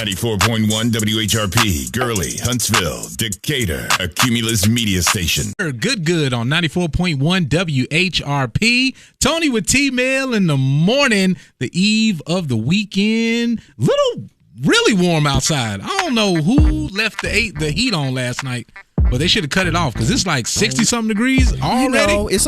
94.1 WHRP, Gurley, Huntsville, Decatur, a Cumulus media station. Good on 94.1 WHRP. Tony with T-Mail in the morning, the eve of the weekend. Really warm outside. I don't know who left the heat on last night. But they should have cut it off because it's like 60-something degrees already. It's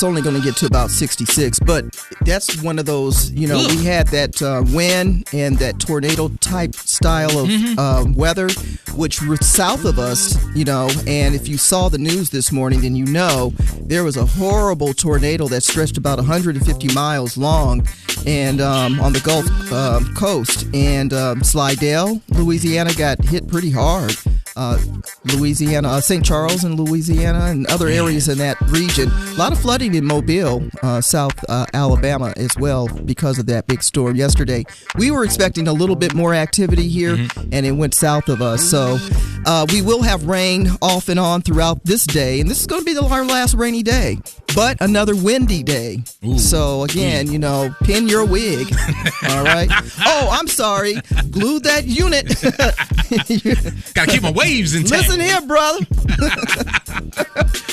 only going to get to about 66. But that's one of those, we had that wind and that tornado-type style of weather, which was south of us, and if you saw the news this morning, then there was a horrible tornado that stretched about 150 miles long and on the Gulf Coast. And Slidell, Louisiana, got hit pretty hard. Louisiana, St. Charles in Louisiana and other areas in that region. A lot of flooding in Mobile, South Alabama as well because of that big storm yesterday. We were expecting a little bit more activity here and it went south of us. So we will have rain off and on throughout this day, and this is going to be our last rainy day, but another windy day. Ooh. So again, pin your wig. All right. Oh, I'm sorry. Glue that unit. Gotta keep my waves intact. Listen here, brother.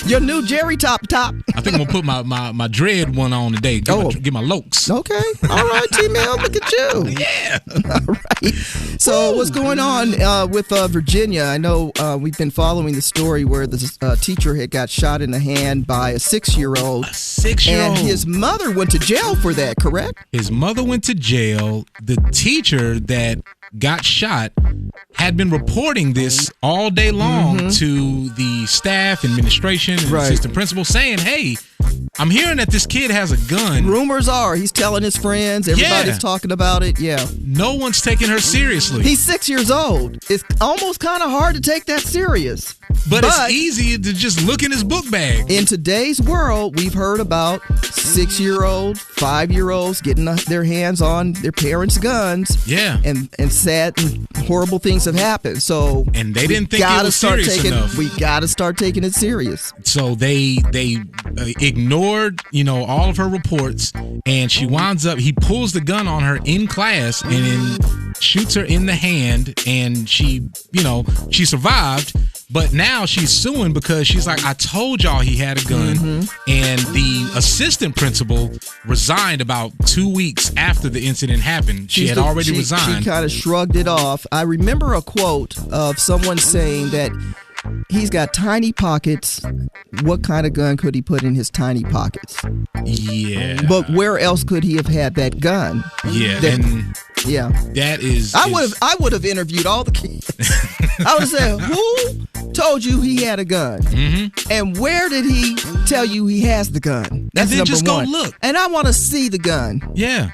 Your new Jerry top. I think I'm gonna put my dread one on today. Get my lokes. Okay. All right, T-Mail. Look at you. Yeah. All right. So what's going on with Virginia? I know we've been following the story where this teacher had got shot in the hand by a 6-year-old. A 6-year-old. And his mother went to jail for that, correct? His mother went to jail. The teacher that got shot had been reporting this all day long to the staff, administration, and assistant principal, saying, hey, I'm hearing that this kid has a gun. Rumors are he's telling his friends. Everybody's talking about it. Yeah. No one's taking her seriously. He's 6 years old. It's almost kind of hard to take that serious. But it's easy to just look in his book bag. In today's world, we've heard about 6-year-olds, 5-year-olds getting their hands on their parents' guns. Yeah. And sad and horrible things have happened. So and they didn't think it was serious enough. We got to start taking it serious. So they ignored, all of her reports, and she winds up, he pulls the gun on her in class and then shoots her in the hand, and she survived. But now she's suing because she's like, I told y'all he had a gun. And the assistant principal resigned about 2 weeks after the incident happened. She had already resigned. She kind of shrugged it off. I remember a quote of someone saying that he's got tiny pockets. What kind of gun could he put in his tiny pockets? Yeah. But where else could he have had that gun? Yeah. That is. I would have interviewed all the kids. I would have said, who told you he had a gun? And where did he tell you he has the gun? That's and then number just one. go look. And I want to see the gun. Yeah.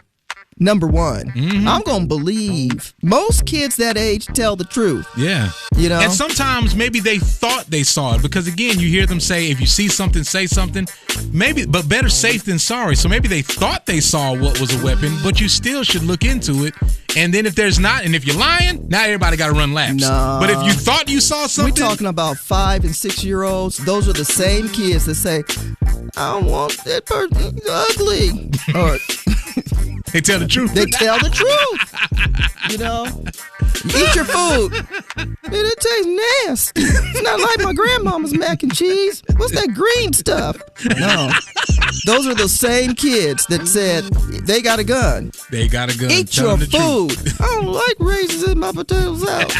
Number one. I'm going to believe most kids that age tell the truth. Yeah. And sometimes maybe they thought they saw it because, again, you hear them say, if you see something, say something. Maybe, but better safe than sorry. So maybe they thought they saw what was a weapon, but you still should look into it. And then if there's not, and if you're lying, now everybody got to run laps. No. But if you thought you saw something. We're talking about 5 and 6-year-olds. Those are the same kids that say, I don't want that person ugly. Or they tell the truth. They tell the truth. Eat your food. It tastes nasty. It's not like my grandmama's mac and cheese. What's that green stuff? No. Those are the same kids that said they got a gun. They got a gun. Eat your food. I don't like raisins in my potato salad.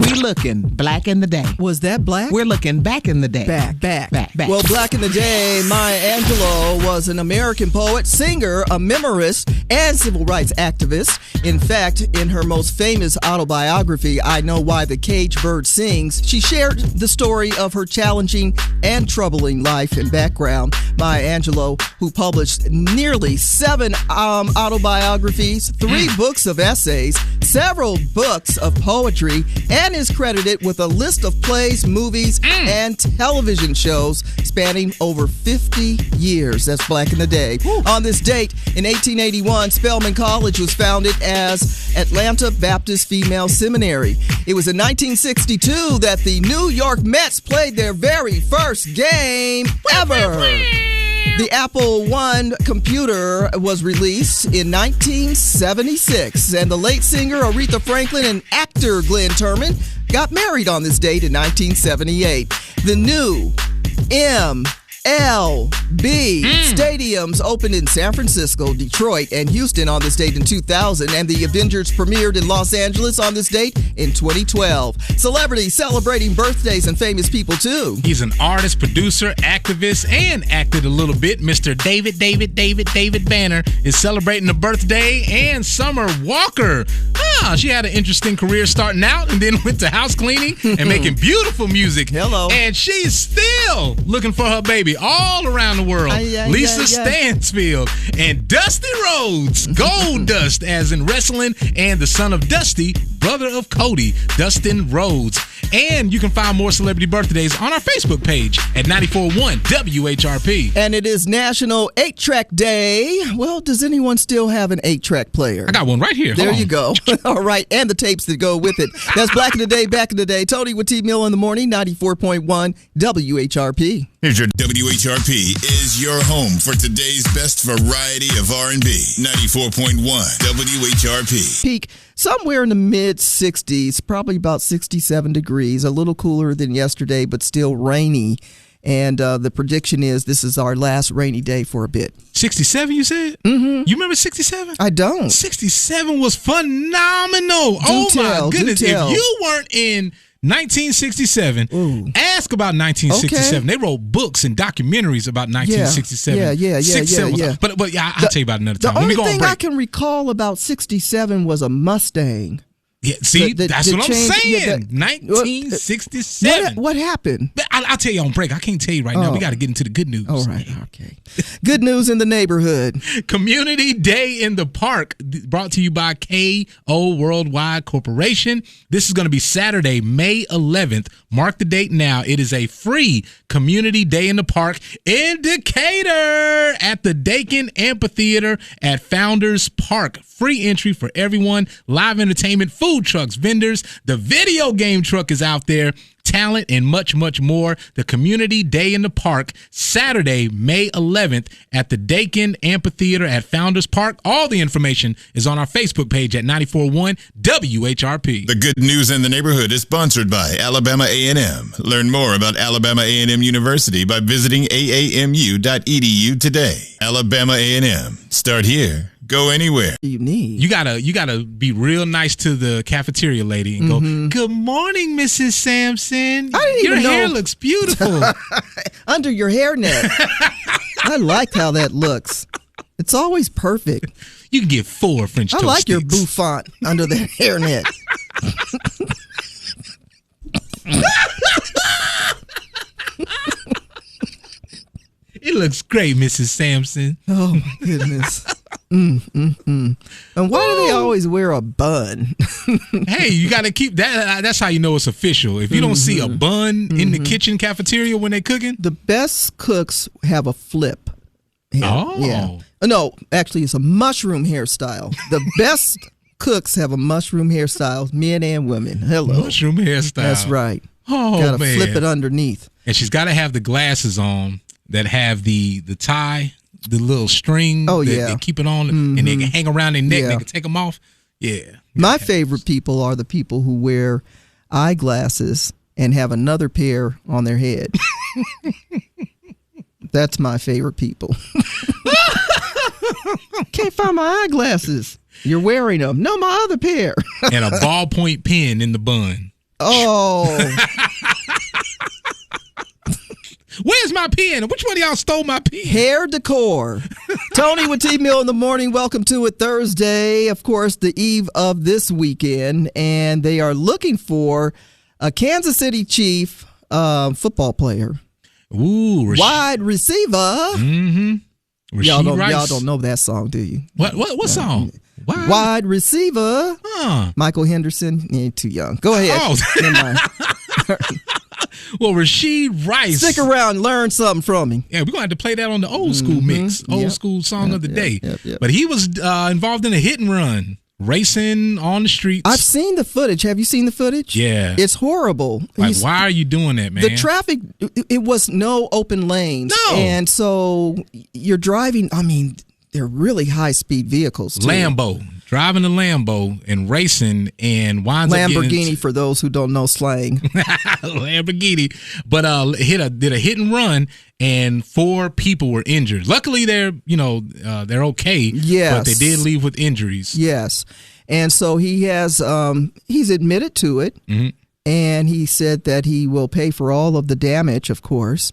We looking black in the day. Was that black? We're looking back in the day. Back. Well, Black in the day, Maya Angelou was an American poet, singer, a memorist, and civil rights activist. In fact, in her most famous autobiography, I Know Why the Caged Bird Sings, she shared the story of her challenging and troubling life and background. Maya Angelou, who published nearly 7 autobiographies, 3 books of essays, several books of poetry, and is credited with a list of plays, movies, and television shows spanning over 50 years. That's Black in the Day. On this date, in 1881, Spelman College was founded as Atlanta Baptist Female Seminary. It was in 1962 that the New York Mets played their very first game ever. The Apple I computer was released in 1976, and the late singer Aretha Franklin and actor Glenn Turman got married on this date in 1978. The new MLB stadiums opened in San Francisco, Detroit, and Houston on this date in 2000, and the Avengers premiered in Los Angeles on this date in 2012. Celebrities celebrating birthdays and famous people, too. He's an artist, producer, activist, and acted a little bit. Mr. David Banner is celebrating a birthday, and Summer Walker. She had an interesting career starting out and then went to house cleaning and making beautiful music. Hello. And she's still looking for her baby all around the world. Lisa Stansfield and Dusty Rhodes, Gold Dust, as in wrestling, and the son of Dusty, brother of Cody, Dustin Rhodes. And you can find more celebrity birthdays on our Facebook page at 94.1 WHRP. And it is National 8-Track Day. Well, does anyone still have an 8-track player? I got one right here. There you go. All right, and the tapes that go with it. That's Black in the Day, Back in the Day. Tony with T. Mill in the morning, 94.1 WHRP. Here's your WHRP is your home for today's best variety of R&B. 94.1 WHRP. Peak somewhere in the mid-60s, probably about 67 degrees, a little cooler than yesterday, but still rainy. And the prediction is this is our last rainy day for a bit. 67, you said? Mm-hmm. You remember 67? I don't. 67 was phenomenal. My goodness. If you weren't in 1967, ask about 1967. Okay. They wrote books and documentaries about 1967. Yeah. But I'll tell you about another time. The only thing I can recall about 67 was a Mustang. Yeah, see, that's what I'm saying. 1967. What happened? I'll tell you on break. I can't tell you right now. We got to get into the good news. All right, okay. Good news in the neighborhood. Community Day in the Park, brought to you by KO Worldwide Corporation. This is going to be Saturday, May 11th. Mark the date now. It is a free Community Day in the Park in Decatur at the Dakin Amphitheater at Founders Park. Free entry for everyone. Live entertainment, food trucks, vendors. The video game truck is out there. Talent and much, much more. The Community Day in the Park, Saturday, May 11th at the Dakin Amphitheater at Founders Park. All the information is on our Facebook page at 94.1 WHRP. The good news in the neighborhood is sponsored by Alabama A&M. Learn more about Alabama A&M University by visiting aamu.edu today. Alabama A&M. Start here. Go anywhere. You need. You gotta be real nice to the cafeteria lady and go, "Good morning, Mrs. Sampson. Your hair looks beautiful under your hairnet." I like how that looks. It's always perfect. You can get 4 French toast I like sticks. your bouffant under the hairnet. It looks great, Mrs. Sampson. Oh my goodness. And why do they always wear a bun? Hey, you got to keep that. That's how you know it's official. If you don't see a bun in the kitchen cafeteria when they're cooking. The best cooks have a flip. Yeah. No, actually, it's a mushroom hairstyle. The best cooks have a mushroom hairstyle, men and women. Hello. Mushroom hairstyle. That's right. Oh, gotta man. Flip it underneath. And she's got to have the glasses on that have the tie, the little string. They keep it on, and they can hang around their neck. They can take them off. Yeah. My favorite people are the people who wear eyeglasses and have another pair on their head. That's my favorite people. Can't find my eyeglasses. You're wearing them. No, my other pair. And a ballpoint pen in the bun. Oh. Where's my pen? Which one of y'all stole my pen? Hair decor. Tony with T. Mill in the morning. Welcome to it. Thursday, of course, the eve of this weekend. And they are looking for a Kansas City Chief football player. Ooh, wide receiver. Mm-hmm. Y'all don't know that song, do you? What song? Wide receiver. Michael Henderson. You ain't too young. Go ahead. Oh. Never mind. Well, Rashee Rice. Stick around and learn something from him. Yeah, we're going to have to play that on the old school mix. Old school song of the day. Yep. But he was involved in a hit and run racing on the streets. I've seen the footage. Have you seen the footage? Yeah. It's horrible. Like, why are you doing that, man? The traffic, it was no open lanes. No. And so you're driving, I mean, they're really high-speed vehicles, too. Driving a Lambo and racing and winds Lamborghini, for those who don't know slang. Lamborghini. But did a hit and run, and 4 people were injured. Luckily, they're okay. Yes. But they did leave with injuries. Yes. And so he has, he's admitted to it, and he said that he will pay for all of the damage, of course.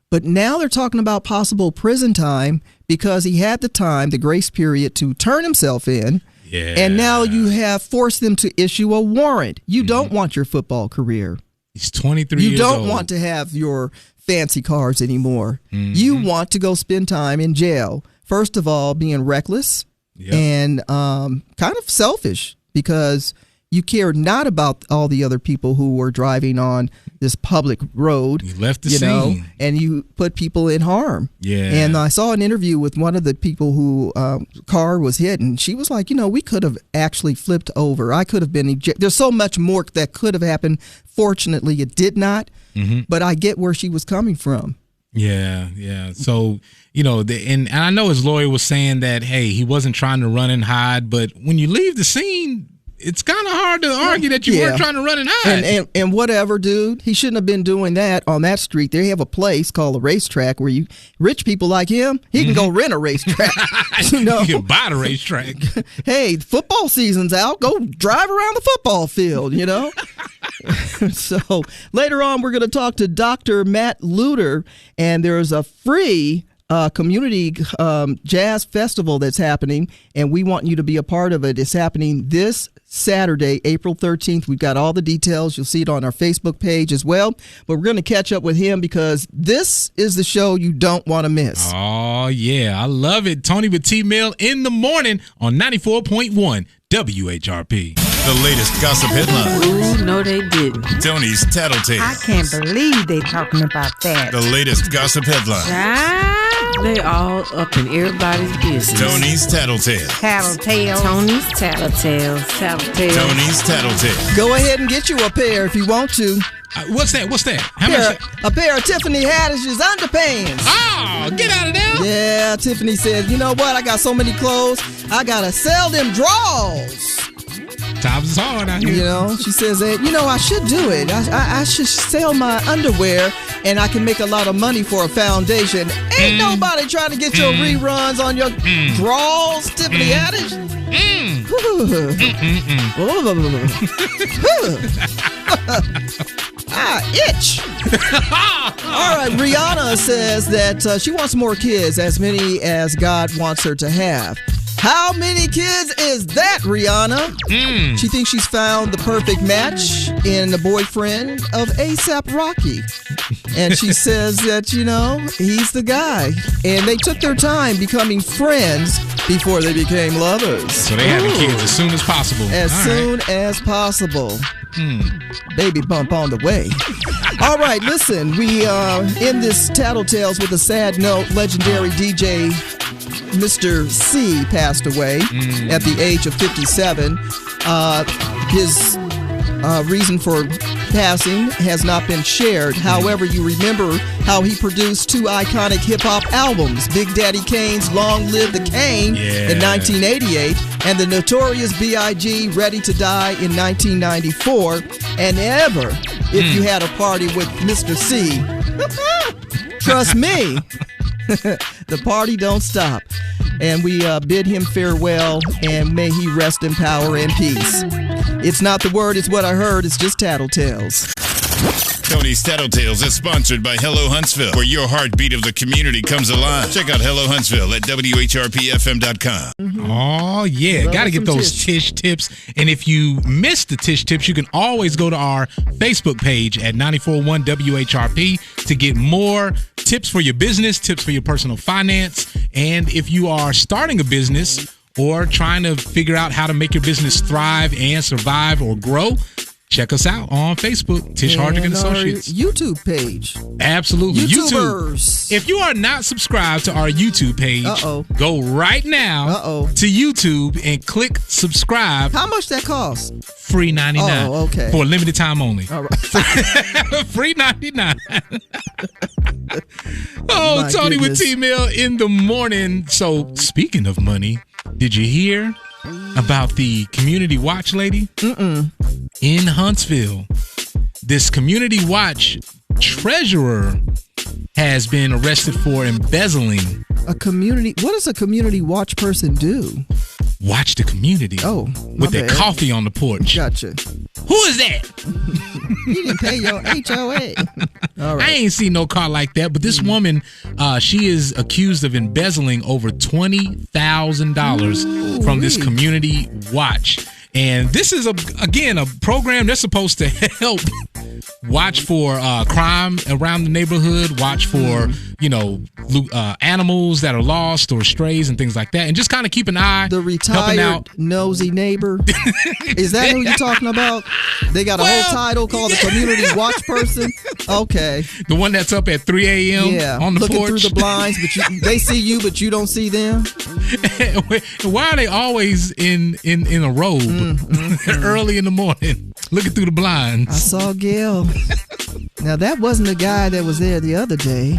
But now they're talking about possible prison time because he had the time, the grace period, to turn himself in. Yeah. And now you have forced them to issue a warrant. You don't want your football career. He's 23 years old. You don't want to have your fancy cars anymore. You want to go spend time in jail. First of all, being reckless and kind of selfish because you cared not about all the other people who were driving on this public road. You left the scene. And you put people in harm. Yeah. And I saw an interview with one of the people who car was hit, and she was like, we could have actually flipped over. I could have been ejected. There's so much more that could have happened. Fortunately, it did not. But I get where she was coming from. Yeah. So, and I know his lawyer was saying that, hey, he wasn't trying to run and hide, but when you leave the scene, it's kind of hard to argue that you weren't trying to run and hide. And whatever, dude. He shouldn't have been doing that on that street. They have a place called a racetrack where rich people like him, he can go rent a racetrack. You can buy the racetrack. Hey, football season's out. Go drive around the football field, So later on, we're going to talk to Dr. Matt Luter, and there's a free community jazz festival that's happening, and we want you to be a part of it. It's happening this Saturday, April 13th. We've got all the details. You'll see it on our Facebook page as well. But we're going to catch up with him because this is the show you don't want to miss. Oh, yeah. I love it. Tony with T-Mill in the morning on 94.1 WHRP. The latest gossip headlines. Ooh, no, they didn't. Tony's Tattletales. I can't believe they talking about that. The latest gossip headlines. They all up in everybody's business. Tony's Tattletales. Tattletales. Tony's Tattletales. Tony's Tattletales. Go ahead and get you a pair if you want to. What's that? How much? A pair of Tiffany Haddish's underpants. Oh, get out of there. Yeah, Tiffany says, you know what? I got so many clothes. I got to sell them draws. Times is hard out here. She says that, I should do it. I should sell my underwear and I can make a lot of money for a foundation. Ain't nobody trying to get your reruns on your draws, Tiffany Haddish. Itch. All right, Rihanna says that she wants more kids, as many as God wants her to have. How many kids is that, Rihanna? She thinks she's found the perfect match in the boyfriend of A$AP Rocky. And she says that, he's the guy. And they took their time becoming friends before they became lovers. So they having kids as soon as possible. As soon as possible. Baby bump on the way. All right, listen, we end this Tattletales with a sad note. Legendary DJ Mr. C passed away at the age of 57. His reason for passing has not been shared. However, you remember how he produced 2 iconic hip-hop albums, Big Daddy Kane's Long Live the Kane in 1988 and the Notorious B.I.G. Ready to Die in 1994. And ever, if you had a party with Mr. C, trust me, the party don't stop. And we bid him farewell, and may he rest in power and peace. It's not the word, it's what I heard. It's just Tattletales. Tony's Tattletales is sponsored by Hello Huntsville, where your heartbeat of the community comes alive. Check out Hello Huntsville at WHRPFM.com. Oh, yeah. Got to get those Tish tips. And if you missed the Tish tips, you can always go to our Facebook page at 94.1 WHRP to get more tips for your business, tips for your personal finance. And if you are starting a business or trying to figure out how to make your business thrive and survive or grow, check us out on Facebook, Tish Hardrick and Associates. YouTube page. Absolutely. YouTubers. YouTube. If you are not subscribed to our YouTube page, go right now to YouTube and click subscribe. How much that costs? Free $99. Oh, okay. For a limited time only. All right. Free $99. Oh, Tony with T-Mill in the morning. So, speaking of money, did you hear about the community watch lady? In Huntsville? This community watch treasurer has been arrested for embezzling. What does a community watch person do? Watch the community. Oh, with their coffee on the porch. Gotcha. Who is that? You didn't pay your HOA. All right. I ain't seen no car like that, but this woman, she is accused of embezzling over $20,000 from this community watch. And this is, again, a program that's supposed to help watch for crime around the neighborhood, watch for, animals that are lost or strays and things like that, and just kind of keep an eye. The retired nosy neighbor. Is that who you're talking about? They got a whole title called the community watch person? Okay. The one that's up at 3 a.m. on the looking porch. Through the blinds, but they see you, but you don't see them. Why are they always in a robe early in the morning, looking through the blinds? I saw Gail. Now, that wasn't the guy that was there the other day.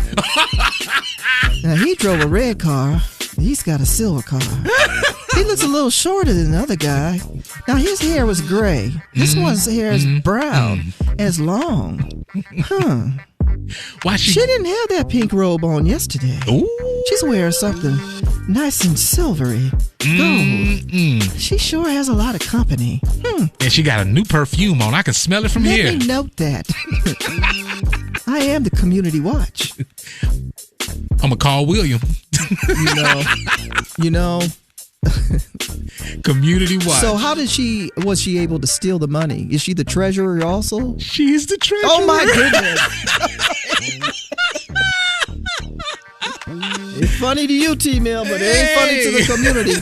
Now, he drove a red car. He's got a silver car. He looks a little shorter than the other guy. Now, his hair was gray. This one's hair is brown, as long. Huh. Why she didn't have that pink robe on yesterday. Ooh. She's wearing something nice and silvery. Gold. She sure has a lot of company. And she got a new perfume on. I can smell it from here. Let me note that. I am the community watch. I'm going to call William. You know. Community watch. So how was she able to steal the money? Is she the treasurer also? She's the treasurer. Oh my goodness. It's funny to you, T-Mill, but it ain't funny to the community.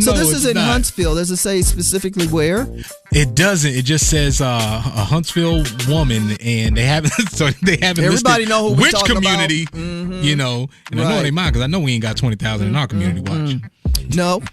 So this is in Huntsville. Does it say specifically where? It doesn't. It just says a Huntsville woman, and they haven't. So they haven't. Everybody know who which we're talking community. About. Mm-hmm. You know, and I know they mind because I know we ain't got 20,000 in our community watch. No.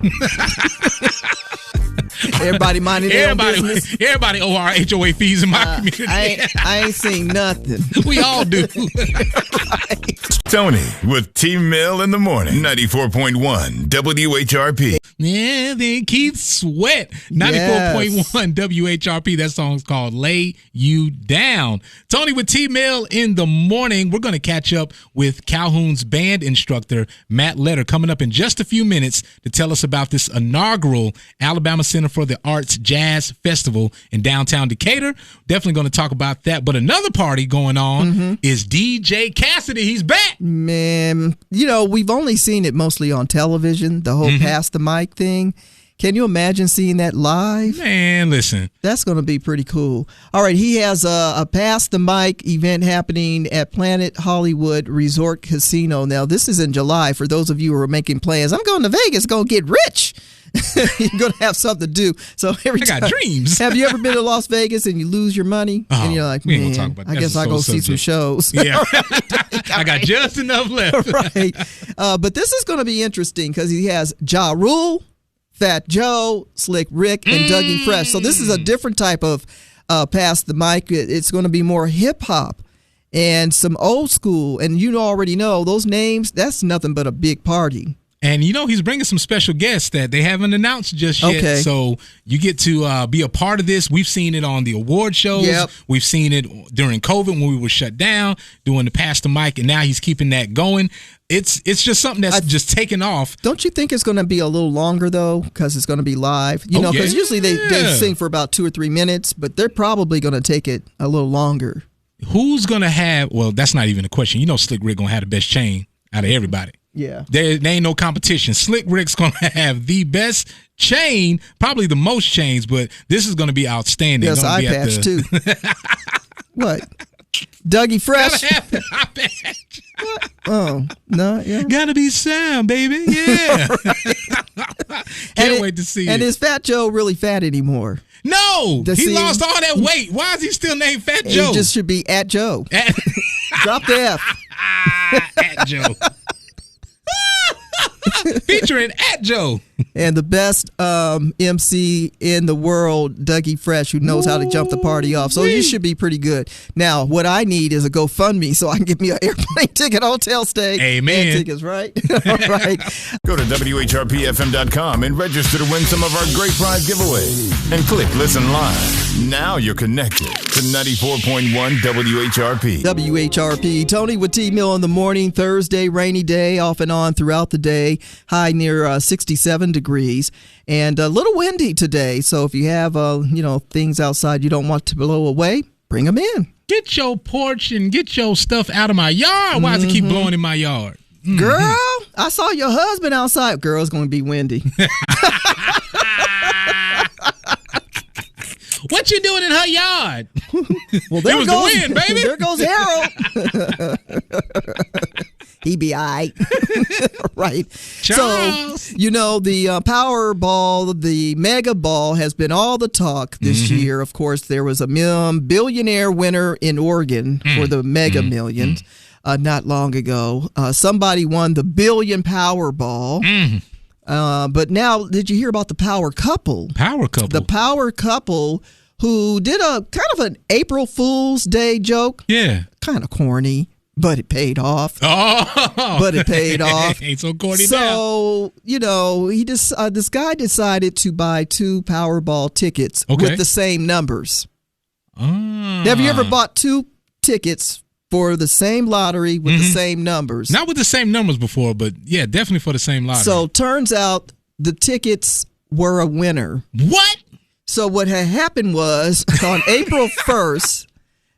Everybody minding their own business. Everybody owe our HOA fees in my community. I ain't seen nothing. We all do. Right. Tony with T-Mill in the morning. 94.1 WHRP. Yeah, then Keith Sweat. 94.1 WHRP. That song's called Lay You Down. Tony with T-Mill in the morning. We're going to catch up with Calhoun's band instructor, Matt Letter, coming up in just a few minutes to tell us about this inaugural Alabama Center for the Arts Jazz Festival in downtown Decatur. Definitely going to talk about that. But another party going on is DJ Cassidy. He's back. Man, we've only seen it mostly on television, the whole pass the mic thing. Can you imagine seeing that live? Man, listen. That's going to be pretty cool. All right, he has a Pass the Mic event happening at Planet Hollywood Resort Casino. Now, this is in July. For those of you who are making plans, I'm going to Vegas, going to get rich. You're going to have something to do. So I got dreams. Have you ever been to Las Vegas and you lose your money? And you're like, man, I guess I'll go see some shows. Yeah. I got just enough left. Right. But this is going to be interesting because he has Ja Rule, Fat Joe, Slick Rick, and Dougie Fresh. So this is a different type of Pass the Mic. It's going to be more hip-hop and some old school. And you already know those names, that's nothing but a big party. And, he's bringing some special guests that they haven't announced just yet. Okay. So you get to be a part of this. We've seen it on the award shows. Yep. We've seen it during COVID when we were shut down, doing the Pass the Mic, and now he's keeping that going. It's just something that's just taken off. Don't you think it's going to be a little longer, though, because it's going to be live? Because usually they sing for about 2 or 3 minutes, but they're probably going to take it a little longer. Who's going to have – well, that's not even a question. Slick Rick going to have the best chain out of everybody. Yeah. There ain't no competition. Slick Rick's going to have the best chain, probably the most chains, but this is going to be outstanding. Yes, eye patch, too. What? Dougie Fresh? Eye patch. Oh, no, yeah. Gotta be sound, baby. Yeah. Can't wait to see it. And is Fat Joe really fat anymore? No, he See? lost all that weight. Why is he still named Fat Joe? He just should be at Joe. Drop the F. At Joe. Featuring at Joe. And the best MC in the world, Dougie Fresh, who knows how to jump the party off. So you should be pretty good. Now, what I need is a GoFundMe so I can get me an airplane ticket, hotel stay, Amen. and tickets, right? All right. Go to WHRPFM.com and register to win some of our great prize giveaways. And click Listen Live. Now you're connected to 94.1 WHRP. WHRP. Tony with T-Mill in the morning. Thursday, rainy day, off and on throughout the day. High near 67 degrees. And a little windy today. So if you have, things outside you don't want to blow away, bring them in. Get your porch and get your stuff out of my yard. Why does it keep blowing in my yard? Mm-hmm. Girl, I saw your husband outside. Girl, it's going to be windy. What you doing in her yard? Well, there was goes the wind, baby. There goes Harold. He be all right. Right. Charles. So, the Powerball, the Mega Ball has been all the talk this year. Of course, there was a billionaire winner in Oregon for the Mega Millions not long ago. Somebody won the billion Powerball. But now, did you hear about the Power Couple? Power Couple. The Power Couple who did a kind of an April Fool's Day joke. Yeah. Kind of corny, but it paid off. Oh. But it paid off. Ain't so corny now. So, this guy decided to buy 2 Powerball tickets with the same numbers. Have you ever bought 2 tickets for the same lottery with the same numbers? Not with the same numbers before, but yeah, definitely for the same lottery. So turns out the tickets were a winner. What? So what had happened was on April 1st,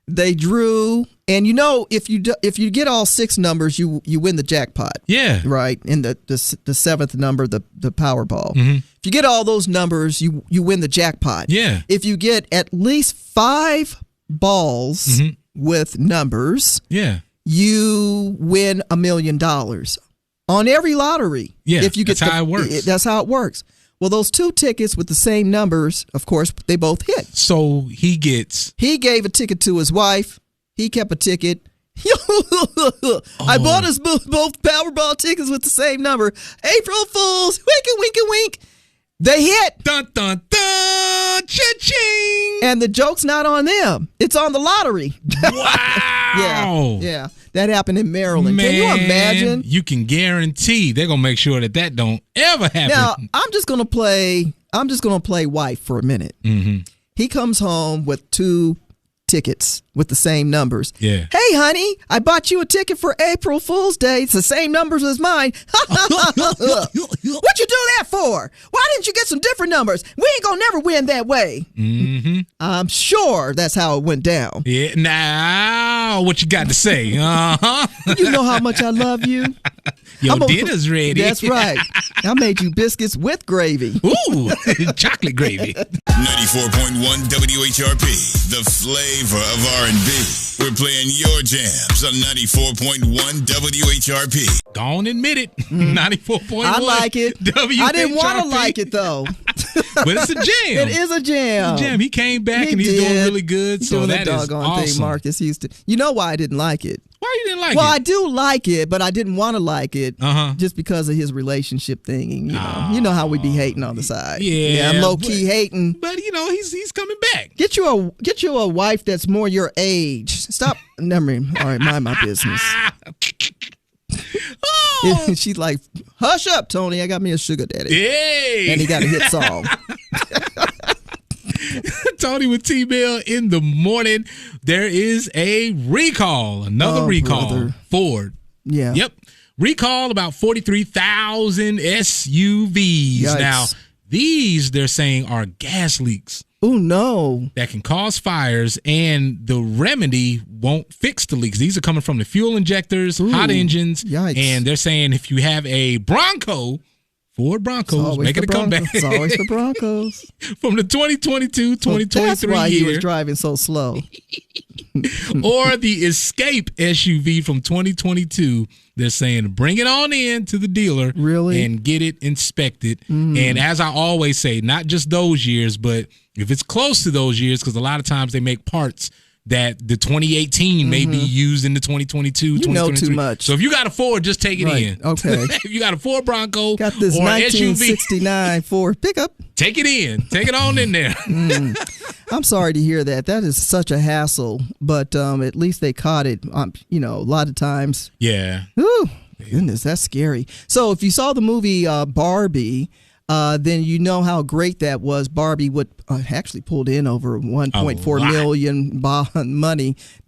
they drew, and if you get all 6 numbers, you win the jackpot. Yeah. Right. And the 7th number, the Powerball. If you get all those numbers, you win the jackpot. Yeah. If you get at least 5 balls with numbers, you win $1 million on every lottery. Yeah, if you get that's how it works. That's how it works. Well, those 2 tickets with the same numbers, of course, they both hit. So he gave a ticket to his wife. He kept a ticket. I bought us both Powerball tickets with the same number. April Fools, winky, winky, wink. They hit. Dun, dun, dun, cha-ching. And the joke's not on them. It's on the lottery. Wow. Yeah. That happened in Maryland. Man, can you imagine? You can guarantee they're going to make sure that don't ever happen. Now, I'm just going to play wife for a minute. He comes home with 2 tickets with the same numbers. Yeah. Hey, honey, I bought you a ticket for April Fool's Day. It's the same numbers as mine. What'd you do that for? Why didn't you get some different numbers? We ain't gonna never win that way. I'm sure that's how it went down. Yeah. Now, what you got to say? You know how much I love you. Your dinner's ready. That's right. I made you biscuits with gravy. Ooh, chocolate gravy. 94.1 WHRP, the flavor of R&B. We're playing your jams on 94.1 WHRP. Don't admit it. 94.1. I like it. WHRP. I didn't want to like it, though. But it's a jam. It is a jam. It's a jam. He came back and he's doing really good. He's so doing that the is doggone awesome. thing Marcus Houston. You know why I didn't like it? Why you didn't like Well, it? I do like it, but I didn't want to like it just because of his relationship thing. And, you know how we be hating on the side. Yeah, I'm low key hating. But he's coming back. Get you a wife that's more your age. Stop. Never mind. All right, mind my business. Oh. She's like, hush up, Tony. I got me a sugar daddy. Hey. And he got a hit song. Tony with T-Mill in the morning. There is a recall. Another recall. Brother. Ford. Yeah. Yep. Recall about 43,000 SUVs. Yikes. Now, these, they're saying, are gas leaks. Oh, no. That can cause fires, and the remedy won't fix the leaks. These are coming from the fuel injectors, hot engines, yikes. And they're saying if you have a Ford Broncos, making a comeback. It's always the Broncos. From the 2022-2023 That's why year. he was driving so slow. Or the Escape SUV from 2022. They're saying bring it on in to the dealer really? And get it inspected. And as I always say, not just those years, but If it's close to those years, because a lot of times they make parts that the 2018 may be used in the 2022, 2023. You know too much. So if you got a Ford, just take it in. Okay. If you got a Ford Bronco got this or 1969 Ford pickup. Take it in. Take it on in there. I'm sorry to hear that. That is such a hassle, but at least they caught it. A lot of times. Yeah. Ooh, goodness, that's scary. So if you saw the movie Barbie, then you know how great that was. Barbie would actually pulled in over 1.4 million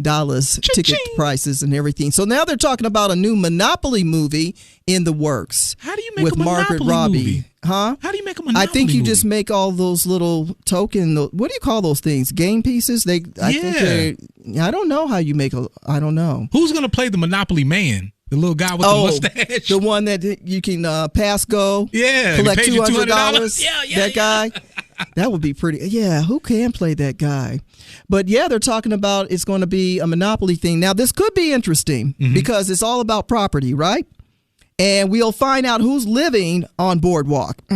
dollars ticket prices and everything. So now they're talking about a new Monopoly movie in the works. How do you make with a Monopoly Margaret Robbie? Movie? Huh? How do you make a Monopoly I think you movie? just make all those little token. What do you call those things? Game pieces? I don't know how you make I don't know. Who's gonna play the Monopoly man? The little guy with the mustache. The one that you can pass go. Yeah. Collect $200. Yeah. That guy. That would be pretty. Yeah. Who can play that guy? But yeah, they're talking about it's going to be a Monopoly thing. Now, this could be interesting because it's all about property, right? And we'll find out who's living on Boardwalk. Who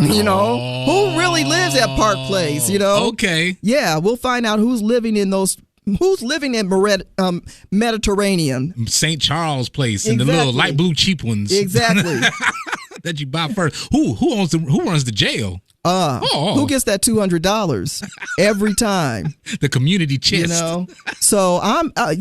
really lives at Park Place, Okay. Yeah, we'll find out who's living in those. Who's living in Mediterranean? St. Charles Place and the little light blue cheap ones. Exactly. That you buy first. Who runs the jail? Who gets that $200 every time? The community chest. So I'm I'm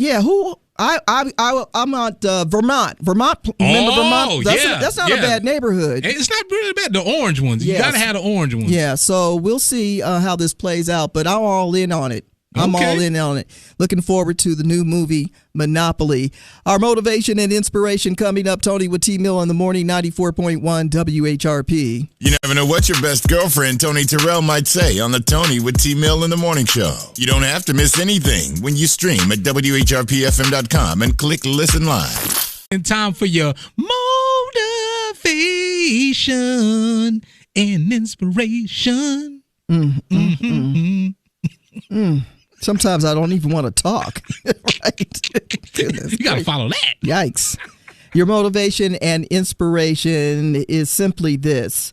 at Vermont. Remember Vermont? That's not a bad neighborhood. It's not really bad. The orange ones. You gotta have the orange ones. Yeah. So we'll see how this plays out, but I'm all in on it. I'm all in on it. Looking forward to the new movie, Monopoly. Our motivation and inspiration coming up. Tony with T-Mill in the morning, 94.1 WHRP. You never know what your best girlfriend, Tony Terrell, might say on the Tony with T-Mill in the morning show. You don't have to miss anything when you stream at WHRPFM.com and click Listen Live. In time for your motivation and inspiration. Sometimes I don't even want to talk. Right? You got to follow that. Yikes. Your motivation and inspiration is simply this.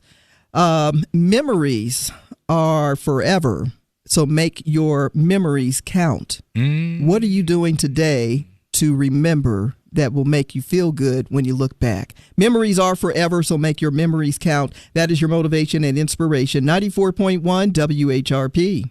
Memories are forever, so make your memories count. What are you doing today to remember that will make you feel good when you look back? Memories are forever, so make your memories count. That is your motivation and inspiration. 94.1 WHRP.